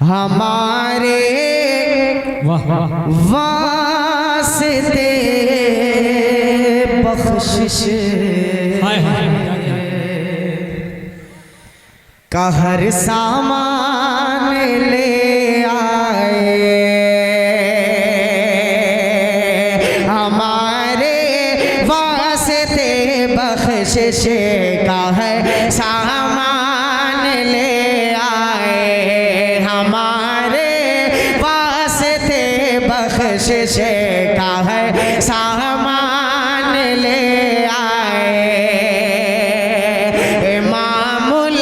हमारे वास्ते बख्शिश का हर सामान ले आए। हमारे वास्ते बख्शिश का है सामान ले आए। हमारे वास्ते बख्शिश का है सामान ले आए। इमामुल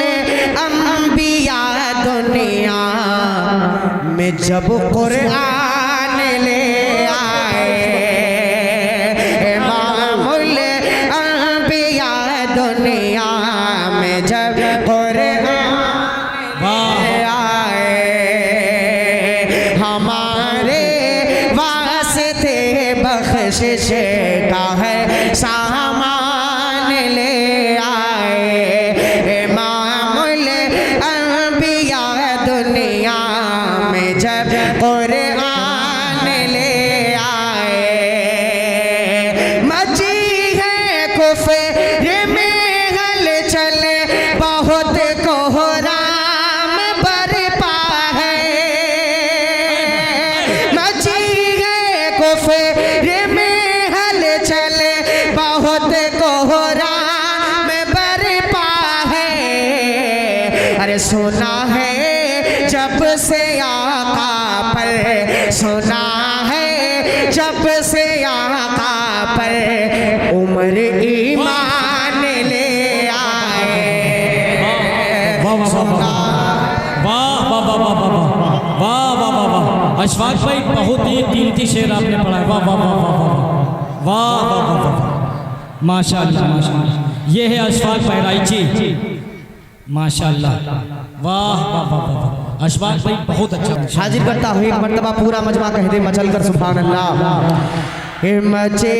अंबिया दुनिया में जब कुरान ले आए। इमामुल अंबिया दुनिया में जब कुरान ले आए। हमारे वास्ते बख्शिश का है सामान ले आए। इमामुल अंबिया दुनिया में जब कुरान ले आए। मची है कुफ्र में हलचल बहुत कोहराम बरपा है। मची है कुफ्र में हलचल बहुत कोहराम बरपा है। अरे सुना है जब से आका पर, सुना है जब से आका पर उम्र ईमान ले आए। अशफाक भाई बहुत ही कीमती शेर आपने पढ़ा है। वाह वाह वाह वाह वाह वाह वाह वाह माशाअल्लाह माशाअल्लाह। ये है अशफाक बहराइची माशाअल्लाह। वाह वाह वाह वाह अशफाक भाई बहुत अच्छा। हाजिर करता हूँ एक मर्तबा पूरा मजमा कह दे मचल कर सुभान अल्लाह। मची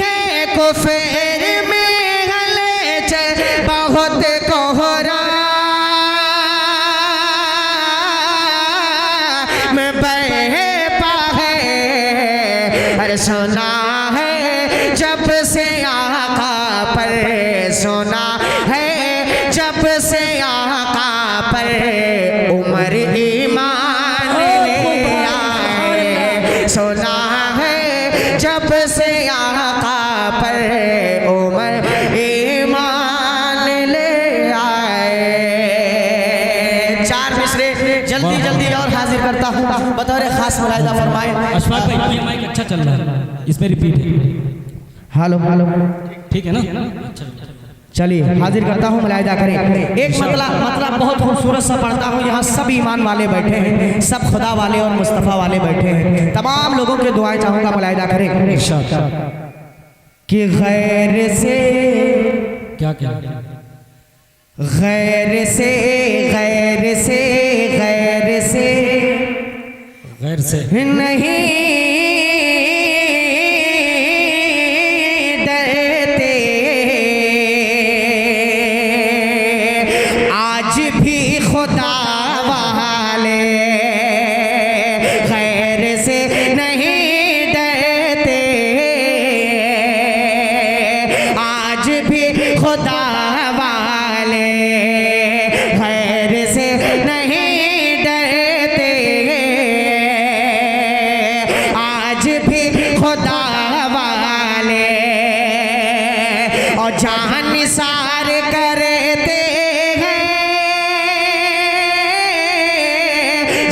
है कुफर में हलचल बहुत कोहराम बरपा है। अरे सुना है जब से आका पर, सुना है जब से आका पर उम्र ईमान ले आए। सुना है जब से आका पर उम्र ईमान ले आए। चार मिसरे जल्दी जल्दी और हाजिर करता हूँ बतौर खास मुलाहिजा फरमाए। अशफाक भाई ये माइक अच्छा चल रहा है, इसमें रिपीट है। हेलो हेलो ठीक है ना? चलिए हाजिर करता हूँ मुलाहिजा करें। एक मतलब बहुत खूबसूरत सा पढ़ता हूँ। यहाँ सब ईमान वाले बैठे हैं, सब खुदा वाले और मुस्तफ़ा वाले बैठे हैं। तमाम लोगों के दुआएं चाहूँगा मुलाहिजा करें कि गैर से क्या क्या गैर से गैर से गैर से गैर से नहीं डरते। आज भी खुदा वाले गैर से नहीं डरते। आज भी खुदा वाले गैर से नहीं डरते। आज भी खुदा वाले और जान निसार करते हैं।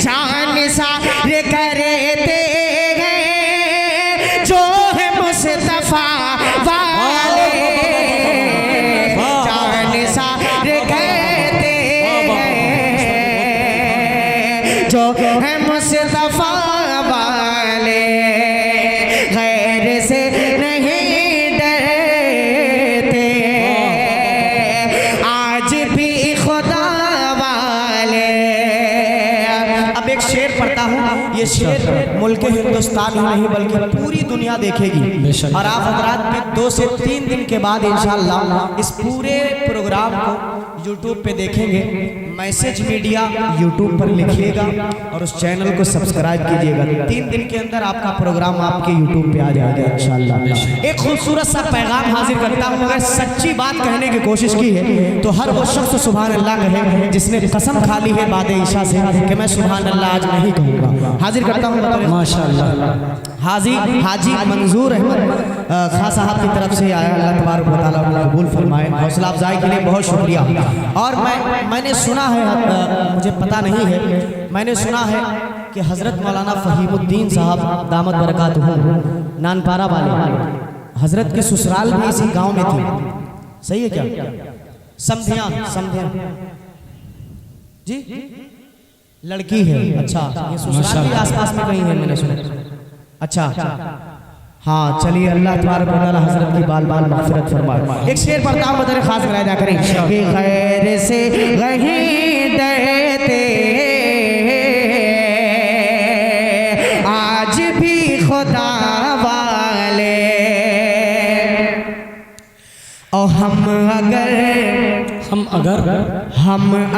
जान निसार करते हैं जो है मुस्तफा वाले। जान निसार करते हैं जो है मुस्तफा वाले गैर से नहीं डरते। आज भी खुदा वाले। अब एक शेर पढ़ता हूँ। ये शेर मुल्क हिंदुस्तान ही नहीं बल्कि पूरी दुनिया देखेगी। और आप हजरात भी 2 से 3 दिन के बाद इंशाअल्लाह इस पूरे प्रोग्राम को YouTube पे देखेंगे, मैसेज मीडिया YouTube पर लिखिएगा और उस चैनल को सब्सक्राइब कीजिएगा। 3 दिन के अंदर आपका प्रोग्राम आपके YouTube पे आ जाएगा इंशाअल्लाह। एक खूबसूरत सा पैगाम हाजिर करता हूँ, अगर सच्ची बात कहने की कोशिश की है तो हर वो शख्स सुभान अल्लाह कहे जिसने कसम खा ली है बाद ईशा से कि मैं सुभान अल्लाह आज नहीं कहूँगा। हाजिर करता हूँ माशाअल्लाह। हाजी मंजूर अहमद खां साहब की तरफ से आया, अल्लाह तबारक व तआला उन्हें कबूल फरमाए। हौसला अफजाई के लिए बहुत शुक्रिया। और मैंने सुना है, मुझे पता नहीं है, मैंने सुना है कि हज़रत मौलाना फ़हीमुद्दीन साहब दामत बरकातुहू नानपारा वाले हज़रत के ससुराल भी इसी गांव में थी, सही है क्या? समधियान जी लड़की है। अच्छा, ये ससुराल भी आसपास में कहीं है, मैंने सुना। अच्छा, हाँ चलिए, अल्लाह तबारक व तआला हज़रत की बाल बाल मग़फ़िरत फरमाए। एक शेर पढ़ता हूँ, बदर खास कराया करें कि खैर से नहीं डरते आज भी खुदा वाले, और हम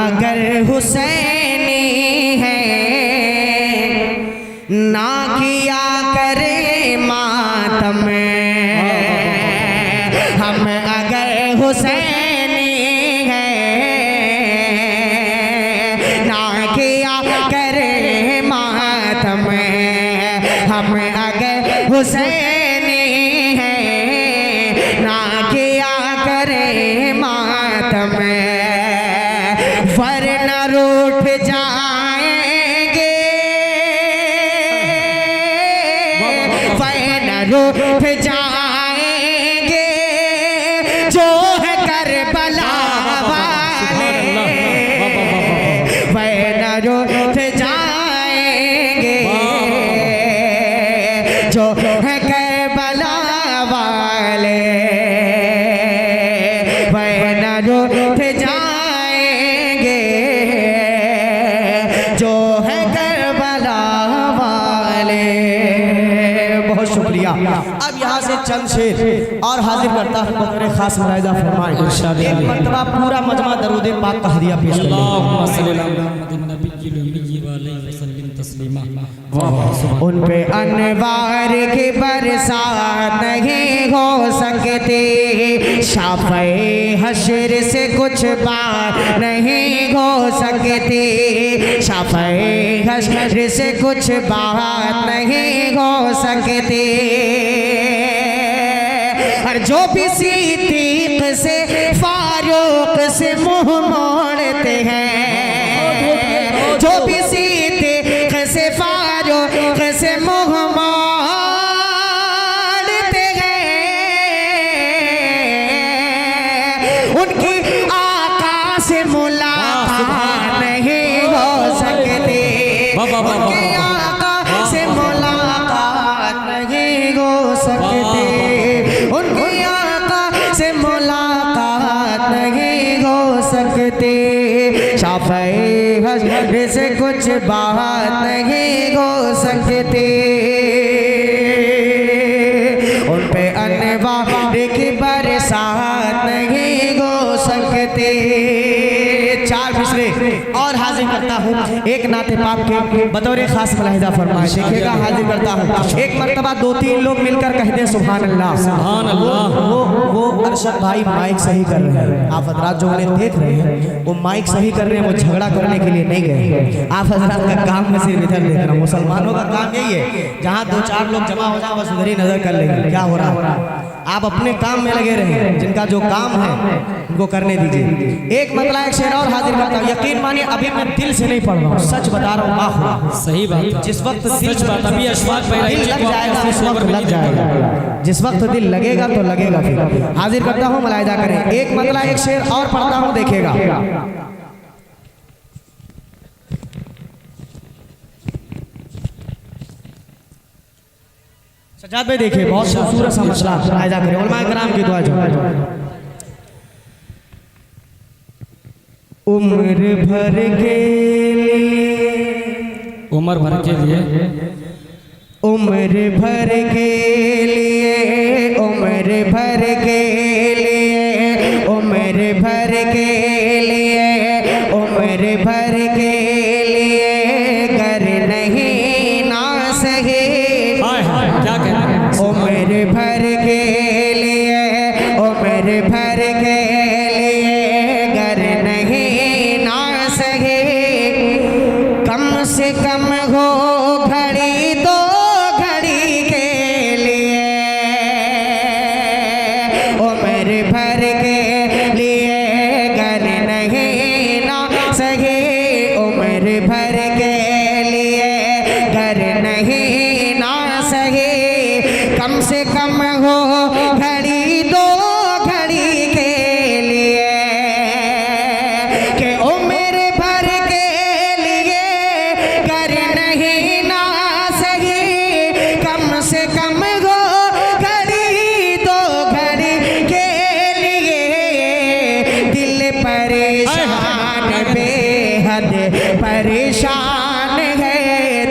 अगर हुसैनी हैं ना किया करे मातम, हम अगर हुसैनी हैं ना किया करे मातम, हम अगर हुसैनी हैं ना किया करे मातम, वरना रूठ जाएंगे, वरना रूठ जाएंगे जो है करबला वाले, वरना रूठ जाएंगे जो है करबला वाले, वरना रूठ जाएंगे जो है करबला वाले। बहुत शुक्रिया। अब यहाँ से चंद शेर और हाजिर करता हूँ, बतौर खास मुलाहिजा फरमाएं। एक मरतबा पूरा मजमा दरूद पाक का हदिया पेश करें। उन पे अनवार की बरसात नहीं हो सकती, शाफ़े हश्र से कुछ बात नहीं हो सकती, शाफ़े हश्र से कुछ बात नहीं हो सकती, और जो भी सिद्दीक़ से फारूक से मुँह मोड़ते हैं, जो भी सिद्दीक़ से फारूक से मुँह मोड़ते हैं, उनकी आका से मुलाकात नहीं हो सकती, उनकी आका से मुलाकात नहीं हो सकती, उनकी आका से मुलाकात नहीं हो सकती, शाफ़े हश्र से कुछ बात नहीं हो सकती, उन पे अनवार की बरसात नहीं हो सकती। 4 मिसरे और हाजिर करता हूँ, एक नाते पाक के बतौर खास मुलाहिजा फरमाए। देखिएगा, हाजिर करता हूँ। एक मरतबा 2-3 लोग मिलकर कहते सुभान अल्लाह, सुभान अल्लाह। वो अरशद भाई माइक सही कर रहे हैं, आप हजरात जो उन्हें देख रहे हैं वो माइक सही कर रहे हैं, वो झगड़ा करने के लिए नहीं गए। आप हजरात का काम में सिर्फ इधर देखना, मुसलमानों का काम यही है, जहाँ 2-4 लोग जमा हो जाए बस उधर ही नजर कर लेंगे क्या हो रहा है। आप अपने काम में लगे रहें, जिनका जो काम है उनको करने दीजिए। एक मतलब एक शेर और हाजिर करता हूँ, यकीन मानिए अभी मैं दिल से नहीं पढ़ रहा हूँ, सच बता रहा हूँ। सही बात, जिस वक्त सच बात, अभी अशफाक भाई दिल लग जाएगा उस वक्त लग जाएगा, जिस वक्त दिल लगेगा तो लगेगा। फिर हाजिर करता हूँ, मुलाहिजा करें। एक मतलब एक शेर और पढ़ता हूँ, देखिएगा। सजाद भाई देखिए, बहुत खूबसूरत सा मसला मुलाहिजा करें, उलमाए कराम की दुआ जो उम्र भर के लिए, उम्र भर के लिए, उम्र भर के लिए, उम्र भर के लिए, उम्र भर के लिए उम्र भर के लिए घर नहीं ना सहे। हाय हाय क्या कहते हैं? उम्र भर के लिए, उम्र भर के लिए घर नहीं ना सहे। कम से कम हो घड़ी दो घड़ी के लिए। उम्र भर के लिए घर नहीं ना सहे। उम्र भर के लिए घर नहीं ना सहे। कम से कम हो घड़ी दो घड़ी के लिए। कि उम्र भर के लिए घर नहीं ना सही। कम से कम हो घड़ी दो घड़ी के लिए। दिल परेशान बेहद परेशान है।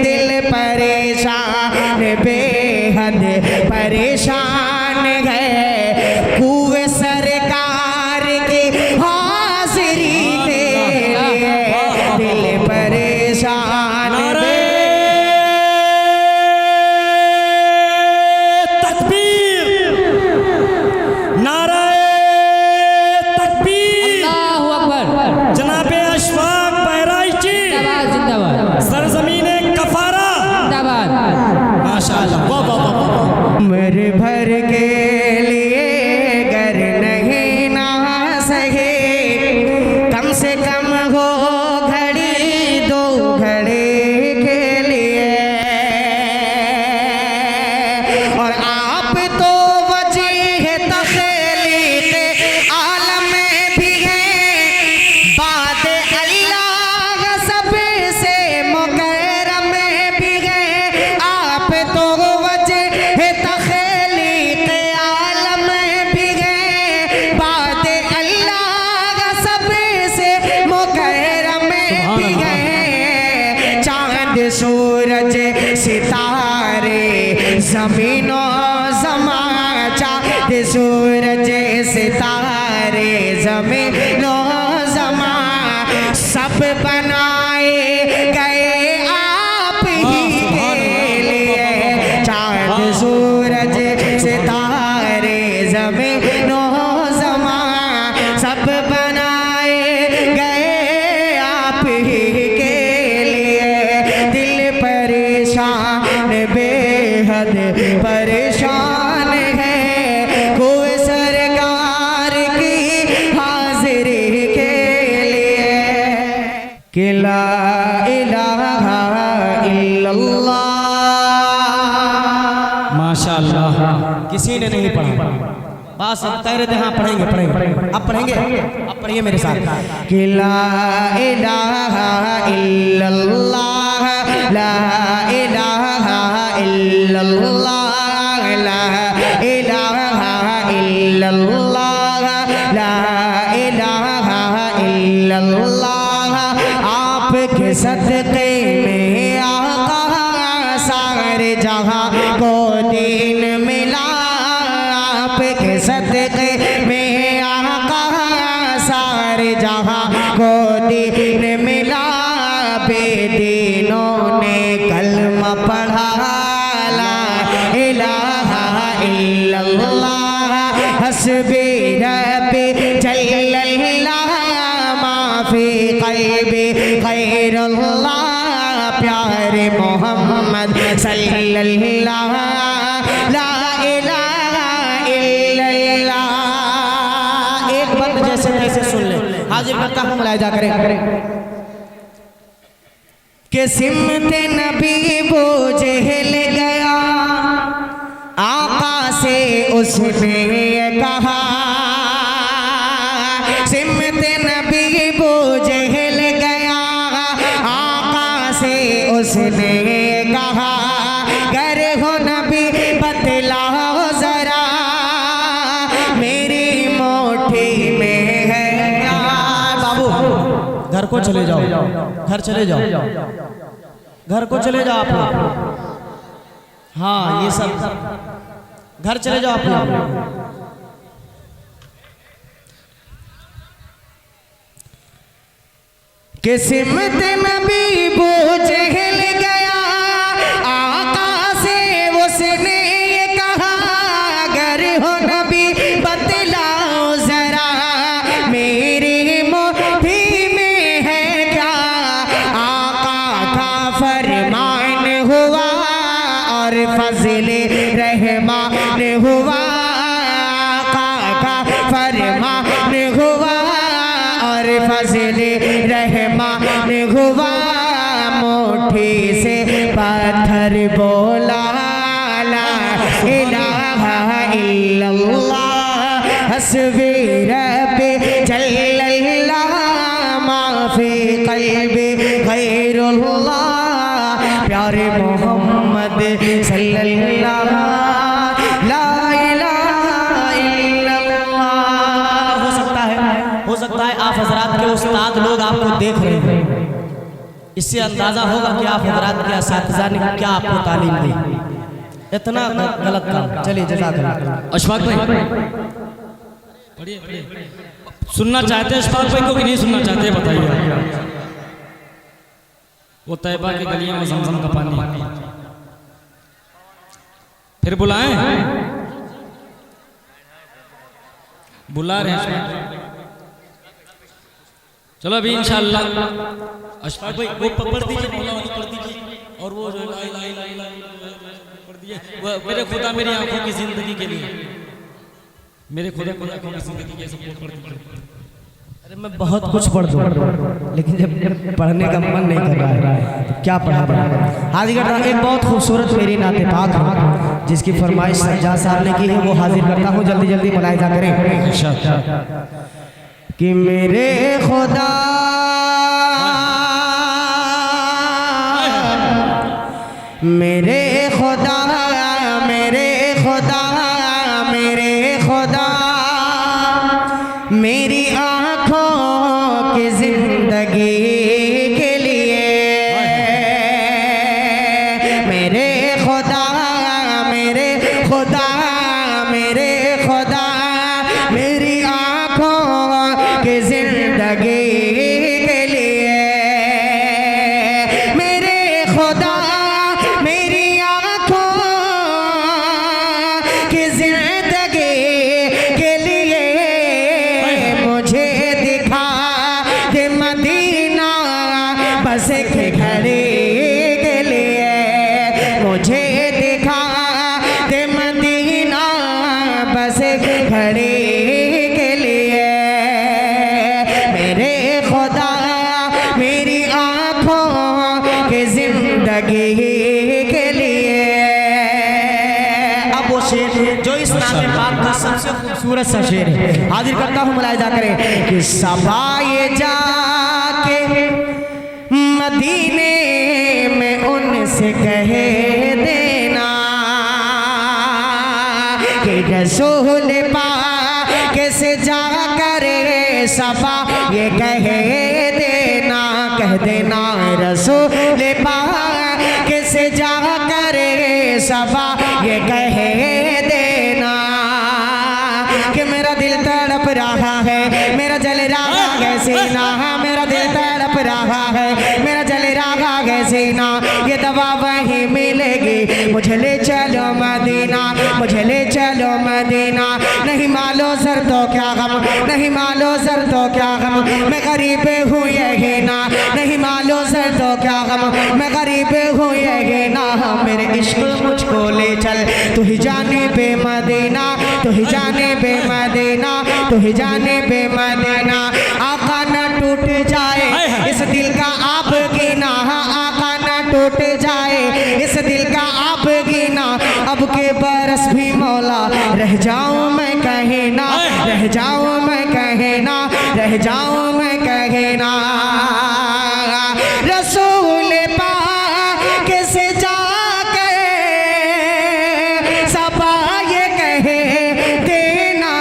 दिल परेशान बेहद परेशान है। कुएं सरकार की हाजिरी के लिए। दिल परेशान नारे तकबीर, नारे तकबीर। अल्लाहु अकबर। जनाबे अशफाक बहराइची, जिंदाबाद जिंदाबाद सरजमीने कफारा। जिंदाबाद। माशाअल्लाह, वाह वाह वाह वाह। उम्र भर के लिए घर नहीं ना सहे। कम से कम हो घड़ी दो घड़ी के लिए। और आप तो वजीह तख्लीक़ आलम में भी हैं। बाद अल्लाह सबसे मुकर्रम में भी हैं। आप तो वजीह तख्लीक़ आलम में भी हैं। बाद अल्लाह सबसे मुकर्रम में भी हैं। चांद सूरज सितारे ज़मीनो ज़मा। चांद सूरज सितारे ज़मीनो ज़मा। सब बनाए गए आप ही के लिए। चांद सूरज सितारे ज़मीनो ज़मा। सब बनाए गए आप ही के लिए। दिल परेशान बेहद परेशान है। कोई सरकार की हाजिरी के लिए। कि ला इलाहा इल्लल्लाह। माशाअल्लाह। किसी ने नहीं पढ़ा। बस अब कह रहे थे हाँ पढ़ेंगे पढ़ेंगे। अब पढ़ेंगे, अब पढ़िए मेरे साथ। कि ला इलाहा इल्लल्लाह, ला इलाहा इल्लल्लाह, ला इलाहा इल्लल्लाह, ला इलाहा इल्लल्लाह। आपके सदक़े में आका सारे जहां को दीन मिला। आपके सदक़े में आका सारे जहां को दीन मिला। बेदीनों ने कलमा पढ़ा। ला इलाहा इल्लल्लाह, हस्बी रब्बी जल्लल्लाह, माफी क़ल्बी ग़ैरुल्लाह। प्यारे मोहम्मद सल्लल्लाह, ला इलाहा इल्लल्लाह। एक बंद जैसे तैसे सुन ले। हाजिर करता हूँ, मुलाहिजा करें। कि सिमत नबी वो जहल गया। आका से उसने कहा। सिमत नबी वो जहल गया। आका से उसने कहा। गर हो नबी बतलाओ जरा, मेरी मोटी में है क्या। बाबू घर को चले जाओ, घर चले जाओ, घर को चले जाओ आप लोग। हाँ ये सब घर चले जाओ आप लोग। किस्मत नबी बूझ हिल गया आका से उसने ये कहा अगर हो नबी बतलाओ जरा मेरे मुट्ठी में है क्या। आका का फरमान हुआ और फजले रहमान हुआ। आका का फरमान हुआ और फजले रहमान हुआ। मुट्ठी से पत्थर बोला ला इलाहा इल्लल्लाह हस्बी रब्बी जल्लल्लाह माफी कल्बी गैरुल्लाह। प्यारे मोहम्मद सल्लल्लाह ला इलाहा इल्लल्लाह। हो सकता है आप हजरात के उस्ताद लोग आपको देख रहे हैं, इससे अंदाजा होगा कि आप हजरात के असातिज़ा ने क्या आपको तालीम दी। इतना गलत काम। चलिए जज़ाकल्लाह। अशफाक भाई पढ़िए। सुनना चाहते हैं अशफाक भाई को कि नहीं सुनना चाहते बताइए। वो तैबा की गलियों में ज़मज़म का पानी फिर बुलाएं, बुला रहे हैं। चलो अभी इंशाअल्लाह अशफाक भाई वो पढ़ दीजिए, मौला वाली पढ़ दीजिए और वो जो ला इलाहा इल्लल्लाह पढ़ दीजिए। मेरे खुदा मेरी आंखों की जिंदगी के लिए, मेरे खुदा मेरी आंखों की जिंदगी के सब पढ़ दीजिए। अरे मैं बहुत कुछ पढ़ दूँ लेकिन जब पढ़ने का मन नहीं कर रहा है तो क्या पढ़ा। हाजिर करता हूँ एक बहुत खूबसूरत मेरी नाते पाक है जिसकी फरमाइश सज्जाद साहब ने की है, वो हाजिर करता हूँ। जल्दी जल्दी मुलाहिजा करें कि मेरे खुदा मेरे खुदा मेरे खुदा मेरे खुदा मेरी आँखों की जिंदगी के लिए मेरे खुदा मेरे खुदा मेरे खुदा मेरी आँखों की जिंदगी के लिए मेरे खुदा मेरी आँखों की जिंदगी के लिए मुझे दिखा दे मदीना बस के घड़ी के लिए मुझे दिखा दे मदीना बस के घड़ी के लिए मेरे खुदा मेरी आँखों की जिंदगी के लिए। अब वो शेर जो इस नामे पाक का सबसे खूबसूरत सा शेर है हाजिर करता हूँ, मुलाहिजा करें कि सफाए जाके मदीने में उनसे कहे देना कि रसूल पाक से जाकर सफा ये कहे देना, कह देना रसूल पाक से जाकर सफा ये कहे देना कि मेरा दिल तड़प रहा है, मेरा जल रहा है सीना, मेरा दिल तड़प रहा है, मेरा जल रहा है सीना। ये दवा वहीं मिलेगी, मुझे ले चलो मदीना, मुझे ले चलो मदीना। नहीं मालो सर तो क्या गम, नहीं मालो सर तो क्या गम, मैं गरीब हूँ यही ना, नहीं मालो सर तो क्या गम, मैं गरीब हूँ यही ना। मेरे इश्क मुझको ले चल, तू ही जाने बे मदीना, तू ही जाने बे मदीना, तू ही जाने बे मदीना। आका न टूट जाए इस दिल का आप गिना, आका न टूट जाए इस दिल का आप गिना। अब के बरस भी मौला रह जाऊं मैं कहीं ना, रह जाऊं मैं कहीं ना, रह जाऊं मैं कहीं ना। रसूल पाक से जाके सबा ये कहे देना,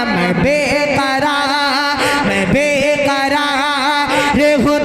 मैं बेकरार हूँ